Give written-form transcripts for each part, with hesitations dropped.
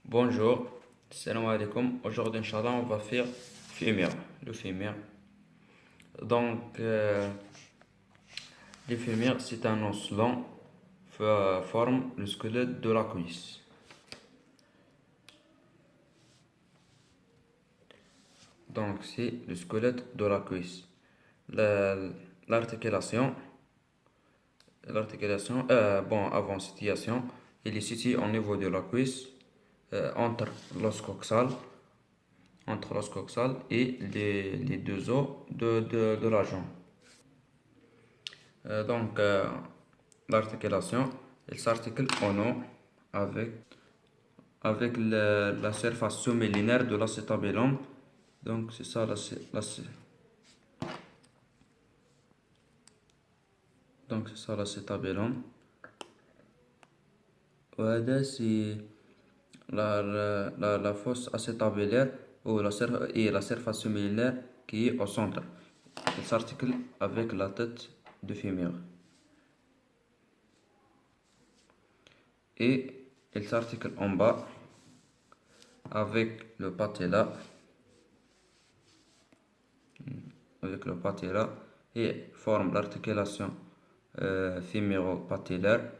Bonjour, salam alaikum. Aujourd'hui, Inch'Allah, on va faire fémur, le fémur. Donc, le fémur, c'est un os long, forme le squelette de la cuisse. Donc, c'est le squelette de la cuisse. La- L'articulation, avant situation, il est situé au niveau de la cuisse, entre l'os coxal, et les deux os de la jambe. Donc, l'articulation, elle s'articule en O avec, avec la surface semi-linéaire de l'acétabulum. Donc, c'est ça l'acétabulum. وهذا c'est la fosse acétabulaire et la surface semi-linéaire qui est au centre. Elle s'articule avec la tête de fémur. Et elle s'articule en bas avec le patella, et forme l'articulation fémuro-patellaire,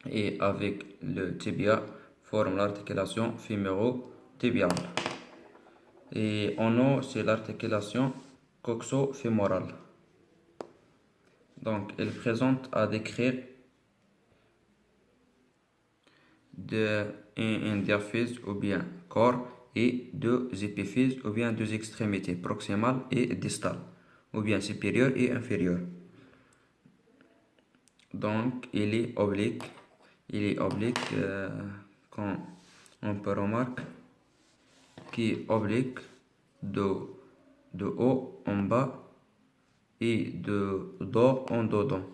et avec le tibia forme l'articulation fémuro-tibiale. Et en haut, c'est l'articulation coxo-fémorale. Donc, elle présente à décrire un diaphyse ou bien corps et deux épiphyses ou bien deux extrémités proximales et distales ou bien supérieures et inférieures. Donc, il est oblique. Quand on peut remarquer qu'il est oblique de haut en bas et de dos en dedans.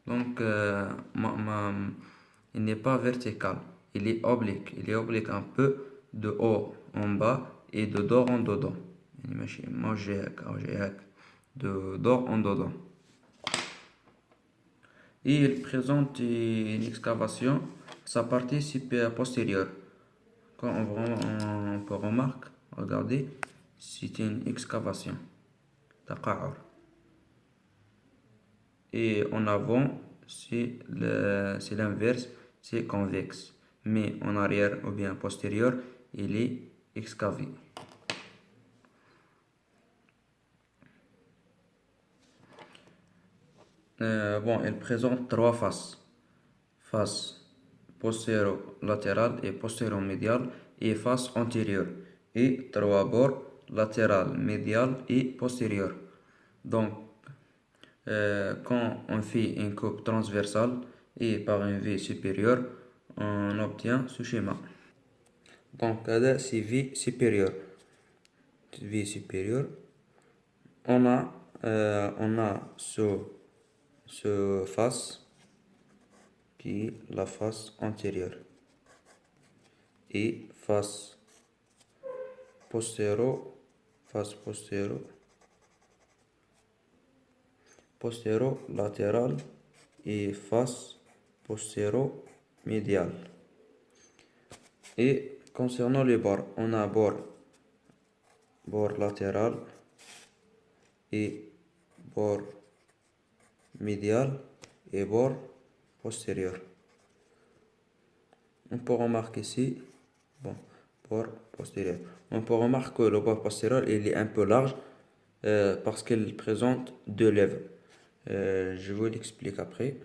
Donc, il n'est pas vertical, il est oblique. Il est oblique un peu de haut en bas et de dos en dedans. De dos en dedans. Et il présente une excavation sa partie postérieure. Quand on peut remarquer, regardez, c'est une excavation. تقعر. Et en avant, c'est l'inverse, c'est convexe. Mais en arrière ou bien postérieur, il est excavé. Elle présente trois faces. Face postéro-latérale et postéro-médiale et face antérieure. Et trois bords, latéral, médial et postérieur. Donc, quand on fait une coupe transversale et par une V supérieure, on obtient ce schéma. Donc, là, c'est V supérieure. V supérieure. On a ce face qui est la face antérieure et face postéro-latérale et face postéro-médiale. Et concernant les bords, on a bord latéral et bord médial et bord postérieur. On peut remarquer ici, bord postérieur. On peut remarquer que le bord postérieur il est un peu large parce qu'il présente deux lèvres. Je vous l'explique après.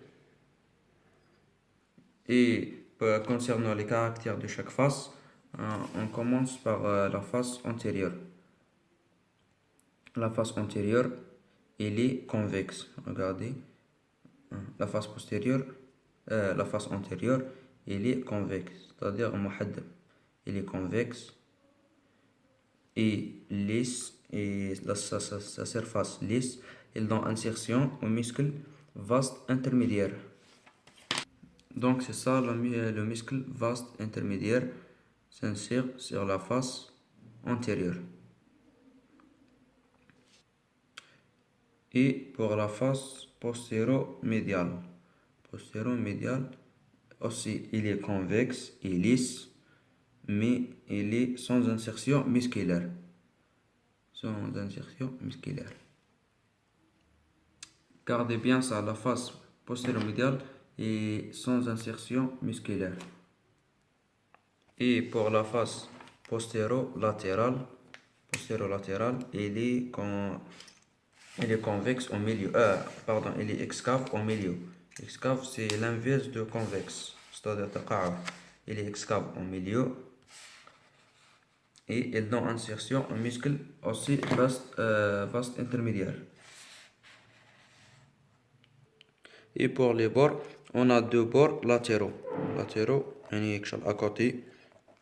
Et concernant les caractères de chaque face, on commence par la face antérieure. La face antérieure, elle est convexe. Regardez. La face antérieure, elle est convexe. C'est-à-dire, il est convexe et lisse. Et sa surface lisse, elle donne insertion au muscle vaste intermédiaire. Donc, c'est ça le muscle vaste intermédiaire s'insère sur la face antérieure. Et pour la face postéro-médiale, Aussi, il est convexe et lisse, mais il est sans insertion musculaire. Sans insertion musculaire. Gardez bien ça, la face postéro-médiale est sans insertion musculaire. Et pour la face postéro-latérale, il est convexe au milieu. Il est excave au milieu. Excave, c'est l'inverse de convexe. C'est-à-dire il est excave au milieu. Et il donne insertion au muscle aussi vaste intermédiaire. Et pour les bords, on a deux bords latéraux. À côté.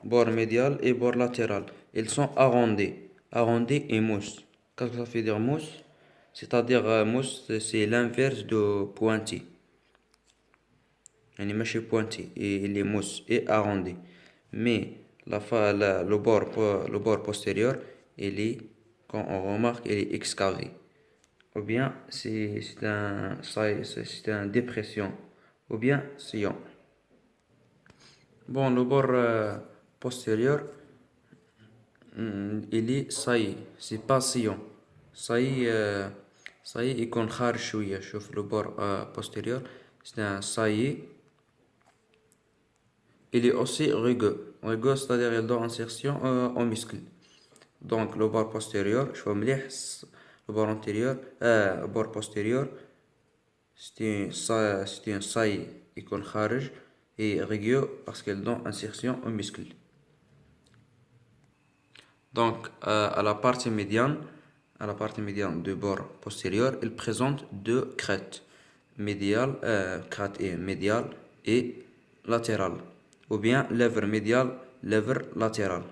Bord médial et bord latéral. Ils sont arrondis. Arrondis et mousse. Qu'est-ce que ça veut dire mousse? C'est-à-dire mousse, c'est l'inverse de pointu. Il est pointu et il est mousse et arrondi. Mais le bord postérieur, quand on remarque, il est excavé. Ou bien c'est une dépression. Ou bien sillon. Bon, le bord postérieur, il est saillie, c'est pas sillon. Saillie يكون خارج شوية. شوف le bord postérieur, c'est un saillie. Il est aussi rugueux. Rugueux, c'est-à-dire il donne insertion au muscle. Donc le bord postérieur, je vois مليح. Le bord antérieur, le bord postérieur, c'est un saillie يكون خارج et rugueux parce qu'il donne insertion au muscle. Donc, à la partie médiane du bord postérieur, il présente deux crêtes, crête médiale et latérale, ou bien lèvre médiale, lèvre latérale.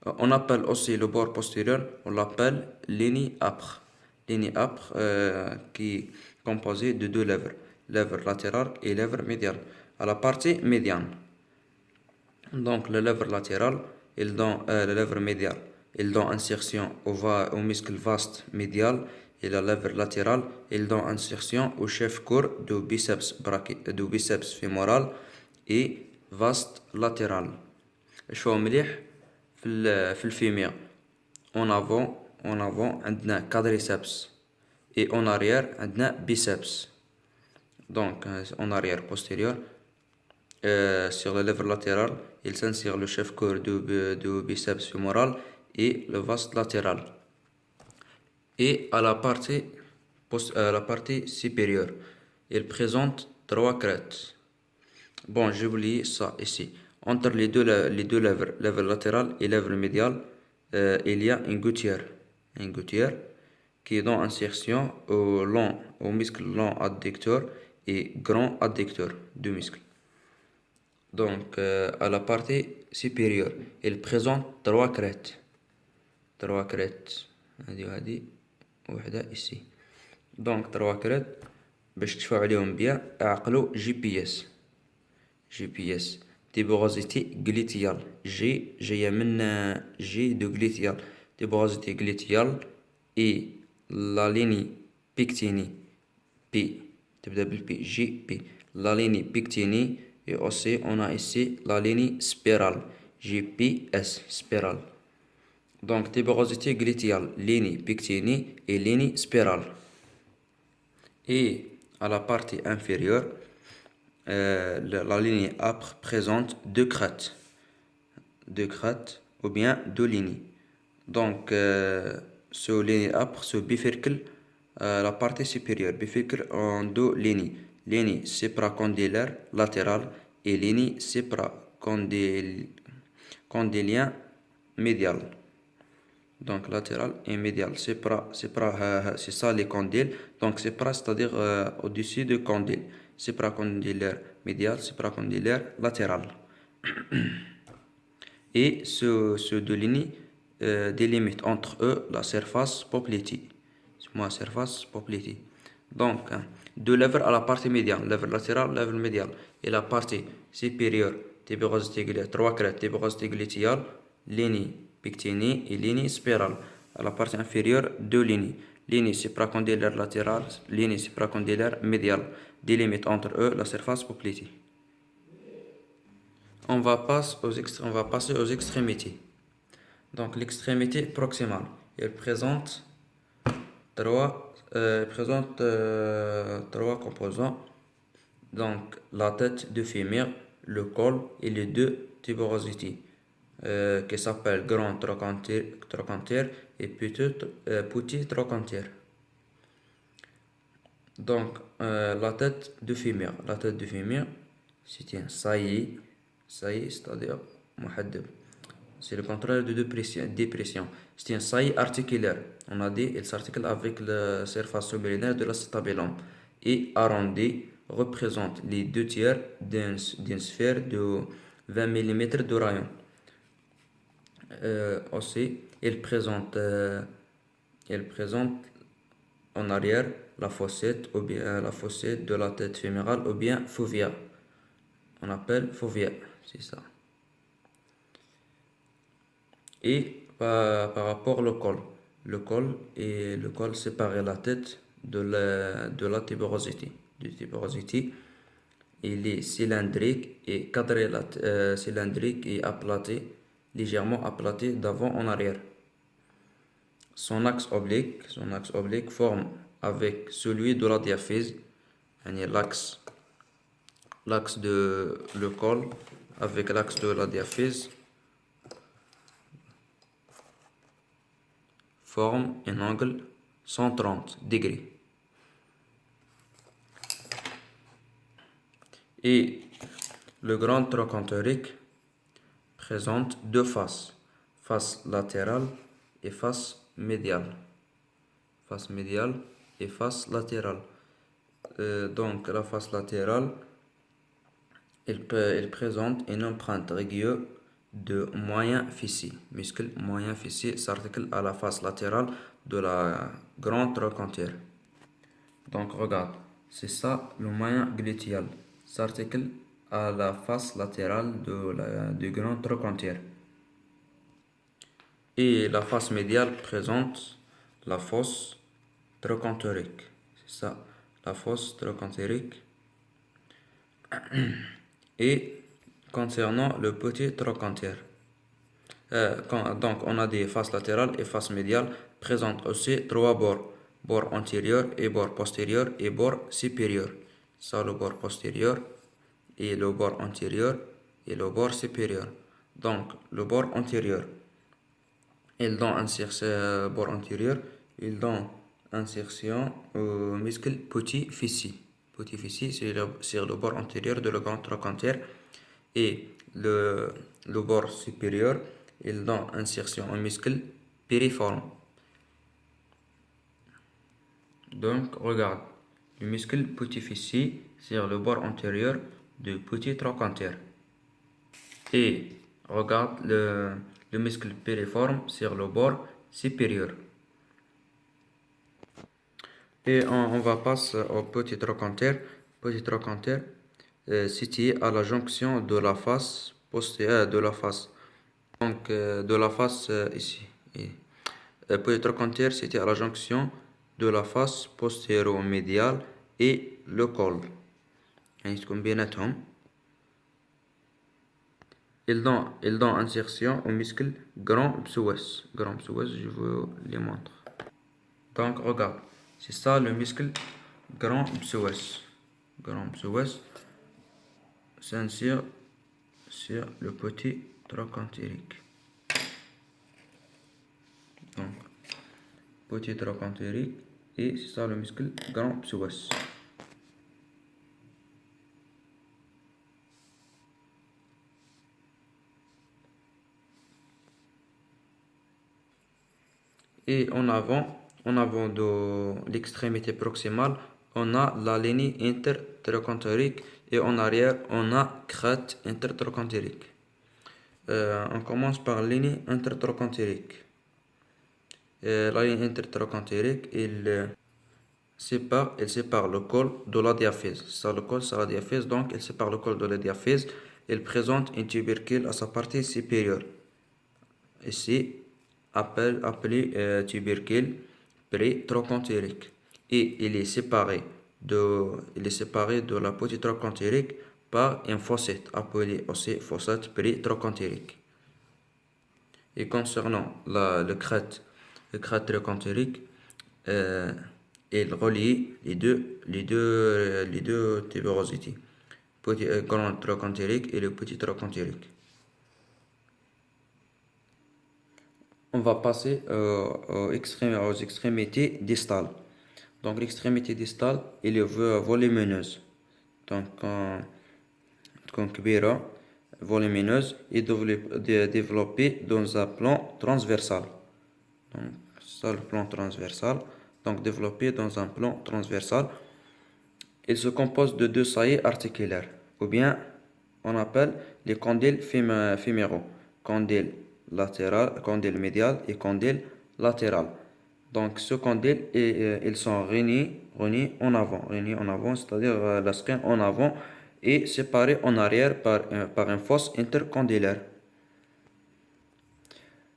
On appelle aussi le bord postérieur, on l'appelle ligne âpre. Ligne âpre qui est composée de deux lèvres, lèvre latérale et lèvre médiale. À la partie médiane, donc la lèvre latérale, la lèvre médiale, il donne insertion au muscle vaste médial, et la lèvre latérale, il donne insertion au chef-corps du biceps fémoral et vaste latéral. شوفوا مليح في الفيميا. En avant عندنا quadriceps et en arrière عندنا biceps. Donc en arrière postérieur, sur la lèvre latérale, il s'insère le chef-corps du biceps fémoral et le vaste latéral. Et à la partie supérieure, il présente trois crêtes. Bon, j'ai oublié ça ici. Entre les deux lèvres, lèvre latérale et lèvre médiale, il y a une gouttière. Une gouttière qui donne insertion au muscle long adducteur et grand adducteur du muscle. Donc, à la partie supérieure, il présente trois crêtes. Trois crêtes. هذه وحدة ici. Donc, trois crêtes. باش تشوفوا عليهم bien, اعقلوا GPS. Tuberosité gluteale. جاية من G de gluteal. Tuberosité gluteale et la ligne pectini P. تبدأ بالبي GP. La ligne pectini. Et aussi, on a ici la ligne spirale, GPS, spirale. Donc, tuberosité gluteale, ligne pectini et ligne spirale. Et à la partie inférieure, la ligne âpre présente deux crêtes ou bien deux lignes. Donc, ce ligne âpre se bifurque la partie supérieure, bifurque en deux lignes. Ligne supracondylaire latérale et ligne supracondylien médial. Donc latéral et médial. C'est ça les condyles. Donc c'est-à-dire au-dessus du condyle. Supracondylaire médial, supracondylaire latéral. Et ce deux lignes délimitent entre eux la surface poplitée. Surface poplitée. Donc, deux lèvres à la partie médiane, lèvre latérale, lèvre médiale. Et la partie supérieure, tuberosité gluteale, trois crêtes, tuberosité gluteale, ligne pectini et ligne spirale. À la partie inférieure, deux lignes, ligne supracondylaire latérale, ligne supracondylaire médiale, délimite entre eux la surface poplitée. On va passer aux extrémités. Donc l'extrémité proximale, elle présente trois composants. Donc la tête du fémur, le col et les deux tuberosités qui s'appellent grand trochantere et petit trochantere. Donc la tête du fémur, c'est un saillie, c'est-à-dire محدب. C'est le contraire de dépression. C'est un saillie articulaire. On a dit, il s'articule avec la surface sublinaire de l'acétabulum et arrondi représente les 2/3 d'une sphère de 20 mm de rayon. Aussi, il présente en arrière la fossette ou bien la fossette de la tête fémorale ou bien fovea. On appelle fovea, c'est ça. Et par rapport au col, le col sépare la tête de la tuberosité. Il est cylindrique et cadré, cylindrique et aplati, légèrement aplati d'avant en arrière. Son axe oblique forme avec celui de la diaphyse, l'axe de le col avec l'axe de la diaphyse forme un angle 130 degrés. Et le grand trochanterique présente deux faces, face latérale et face médiale. Face médiale et face latérale. Donc la face latérale, elle présente une empreinte régulière de moyen fessier. Muscle moyen fessier s'articule à la face latérale de la grande trochantere. Donc regarde, c'est ça le moyen glutéal. S'articule à la face latérale du grand trochantere. Et la face médiale présente la fosse trochanterique. C'est ça, la fosse trochanterique. Et concernant le petit trochantere, donc on a des faces latérales et faces médiales présentent aussi trois bords. Bord antérieur et bord postérieur et bord supérieur. Ça, le bord postérieur et le bord antérieur et le bord supérieur. Donc le bord antérieur, il donne insertion au muscle petit fessier. Petit fessier, c'est sur le bord antérieur de le grand trochantere. Et le bord supérieur, il donne insertion au muscle piriforme. Donc, regarde, le muscle petit fessier sur le bord antérieur du petit trochantere. Et regarde le muscle piriforme sur le bord supérieur. Et on va passer au petit trochantere. Petit trochantere situé à la jonction de la face postérieure de la face. Donc de la face ici. Petit trochantere situé à la jonction de la face postéro-médiale et le col. Il donne insertion au muscle grand psoas. Grand psoas, je vous les montre. Donc regarde, c'est ça le muscle grand psoas. Grand psoas s'insère sur le petit trochantérique. Donc, petit trochantérique et c'est ça le muscle grand psoas. Et en avant de l'extrémité proximale, on a la ligne intertrochantérique et en arrière, on a crête intertrochantérique. On commence par la ligne intertrochantérique. La ligne intertrochantérique, elle sépare le col de la diaphyse. Ça, le col, c'est la diaphyse, donc elle sépare le col de la diaphyse. Elle présente un tubercule à sa partie supérieure. Ici, appelé tubercule pré-trochantérique. Et il est séparé de la petite trochantérique par une fossette appelée aussi fossette pré-trochantérique. Et concernant le crête trochantérique, il relie les deux tubérosités, grande trochantérique et le petit trochantérique. On va passer aux extrémités distales. Donc l'extrémité distale, elle est volumineuse. Donc كبيرة, volumineuse et développée dans un plan transversal. Donc ça le plan transversal. Donc développé dans un plan transversal. Il se compose de deux saillies articulaires, ou bien on appelle les condyles féméraux, condyle latéral, condyle médial et condyle latéral. Donc ce condyle, ils sont réunis en avant, c'est-à-dire la skin en avant et séparés en arrière par une fosse intercondylaire.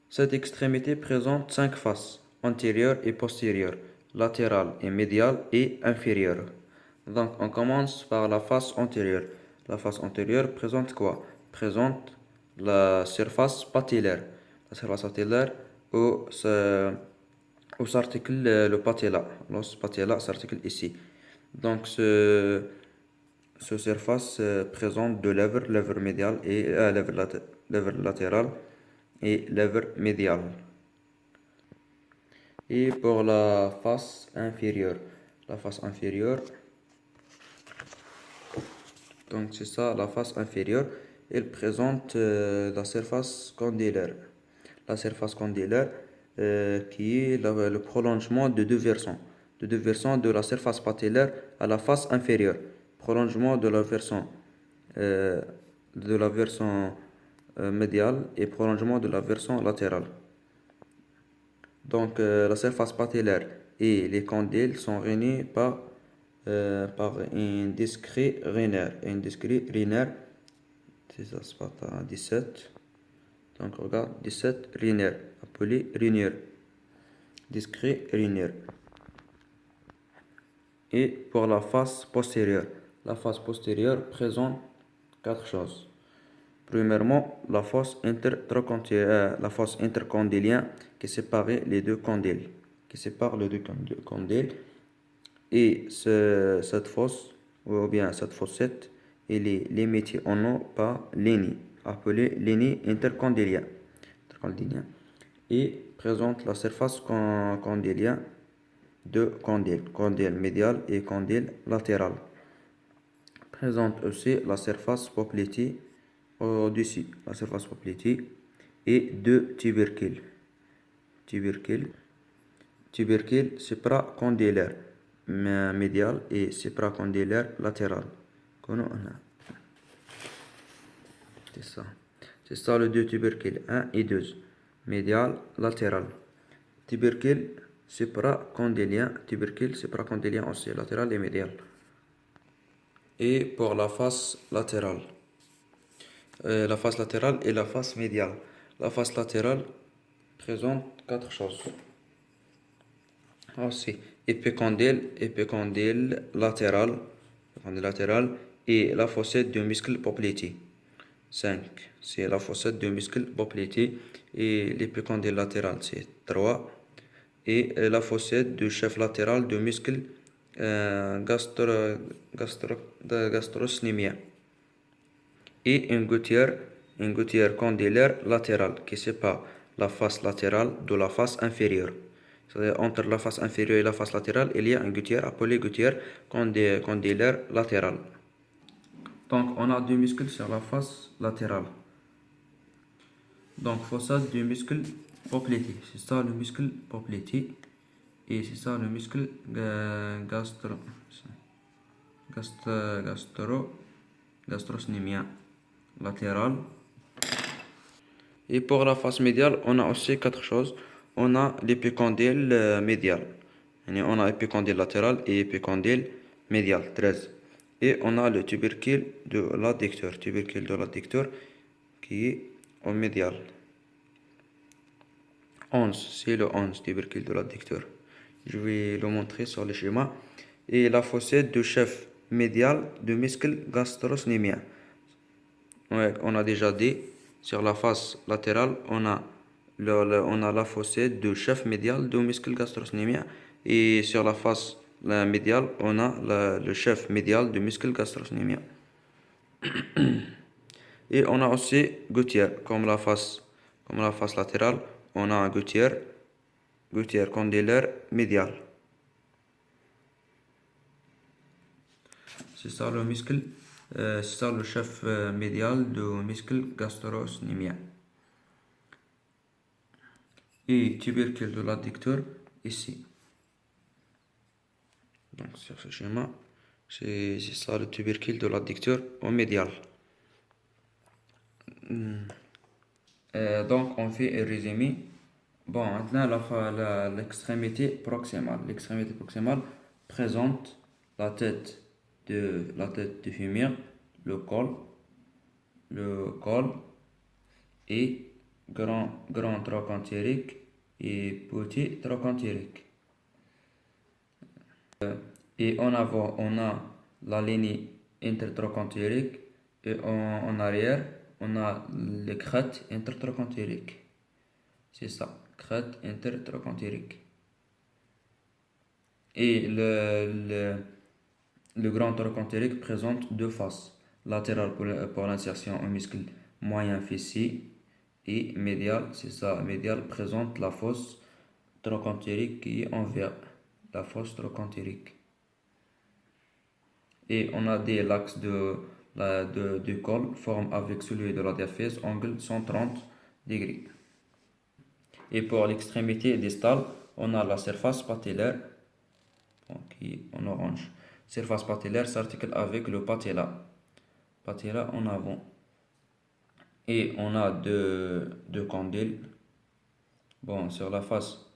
Cette extrémité présente 5 faces, antérieure et postérieure, latérale et médiale et inférieure. Donc on commence par la face antérieure. La face antérieure présente quoi? Présente la surface patellaire. La surface patellaire où s'articule le patella. L'os patella s'articule ici. Donc ce surface présente deux lèvres, lèvre médiale et lèvre latérale et lèvre médiale. Et pour la face inférieure, donc c'est ça, la face inférieure, elle présente la surface condylaire. La surface condylaire qui est le prolongement de deux versants de la surface patellaire à la face inférieure. Prolongement de la version médiale et prolongement de la version latérale. Donc la surface patellaire et les condyles sont réunis par un discret rhénaire. C'est ça, c'est pas 17. Donc regarde, 17 rhénaire, appelé rhénière. Discret rhénaire. Et pour la face postérieure présente quatre choses. Premièrement, la fosse intercondylienne qui sépare les deux condyles. Et cette fosse, ou bien cette fossette, elle est limitée en eau par l'aine, appelée l'aine intercondylienne. Et présente la surface condylienne de condyle médial et condyle latéral. Présente aussi la surface poplitée au-dessus, et deux tubercules. Tubercule supracondylaire médial et supracondylaire latéral. C'est ça le deux tubercules, 1 et 2, médial, latéral. Tubercule supracondylien aussi, latéral et médial. Et pour la face latérale. La face latérale et la face médiale. La face latérale présente quatre choses. Aussi, épicondyle latéral, et la fossette du muscle poplité. 5. C'est la fossette du muscle poplité et l'épicondyle latéral, c'est 3. Et la fossette du chef latéral du muscle gastrocnémien. Et une gouttière condylaire latérale qui sépare la face latérale de la face inférieure. C'est-à-dire entre la face inférieure et la face latérale, il y a une gouttière appelée gouttière condylaire latérale. Donc on a deux muscles sur la face latérale. Donc fossette du muscle poplité, c'est ça le muscle poplité. Et c'est ça le muscle gastrocnémien latéral. Et pour la face médiale, on a aussi quatre choses. On a l'épicondyle médial. On a épicondyle latéral et épicondyle médial, 13. Et on a le tubercule de l'adducteur. Qui est au médial. 11, c'est le 11, tubercule de l'adducteur. Je vais le montrer sur le schéma. Et la fossée de chef médial du muscle gastrocnémien. Ouais, on a déjà dit, sur la face latérale, on a la fossée de chef médial du muscle gastrocnémien. Et sur la face médiale, on a le chef médial du muscle gastrocnémien. Et on a aussi gouttière, comme la face latérale, on a un gouttière condylaire médial. C'est ça le muscle, c'est ça le chef médial du muscle gastrocnémien. Et tubercule de l'adducteur ici. Donc sur ce schéma, c'est ça le tubercule de l'adducteur au médial. Donc on fait un résumé. Bon, maintenant l'extrémité proximale. L'extrémité proximale présente la tête du fémur, le col et grand trochantérique et petit trochantérique. Et en avant, on a la ligne intertrochantérique et en arrière, on a les crêtes intertrochantériques. C'est ça, crête intertrochantérique. Et le grand trochantérique présente deux faces, latérale pour l'insertion au muscle moyen fessier et médial, c'est ça, médial présente la fosse trochantérique qui est envers la fosse trochantérique. Et on a dit l'axe du col forme avec celui de la diaphyse angle 130 degrés. Et pour l'extrémité distale, on a la surface patellaire, qui est en orange. Surface patellaire s'articule avec le patella en avant. Et on a deux condyles. Bon, sur la face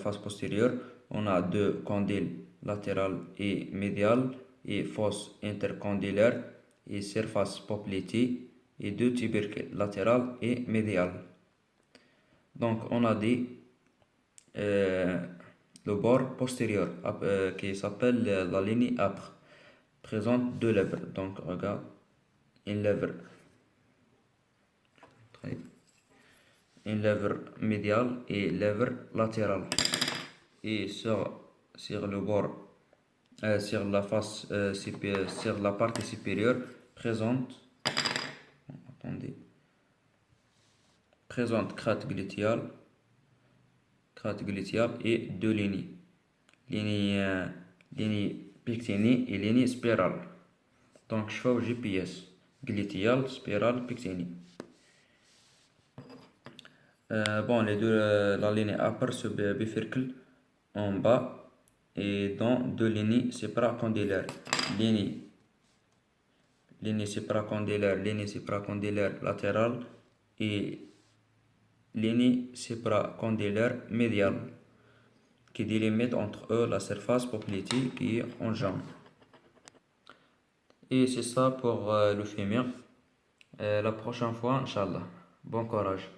face postérieure, on a deux condyles latéral et médial et fosse intercondylaire et surface poplitée et deux tubercules latéral et médial. Donc on a dit le bord postérieur qui s'appelle la ligne âpre présente deux lèvres. Donc regarde, une lèvre médiale et lèvre latérale. Et sur le bord, sur la face, sur la partie supérieure, présente crête glutéale et deux lignes. Ligne pectinie et ligne spirale. Donc je fais au GPS. Glutéale, spirale, pectinie. Bon, la ligne upper se bifurque en bas et dans deux lignes supracondylaires. Ligne supracondylaire latérale et ligne supracondylaire médiale qui délimite entre eux la surface poplitée qui est en jaune. Et c'est ça pour le fémur. La prochaine fois, Inch'Allah. Bon courage.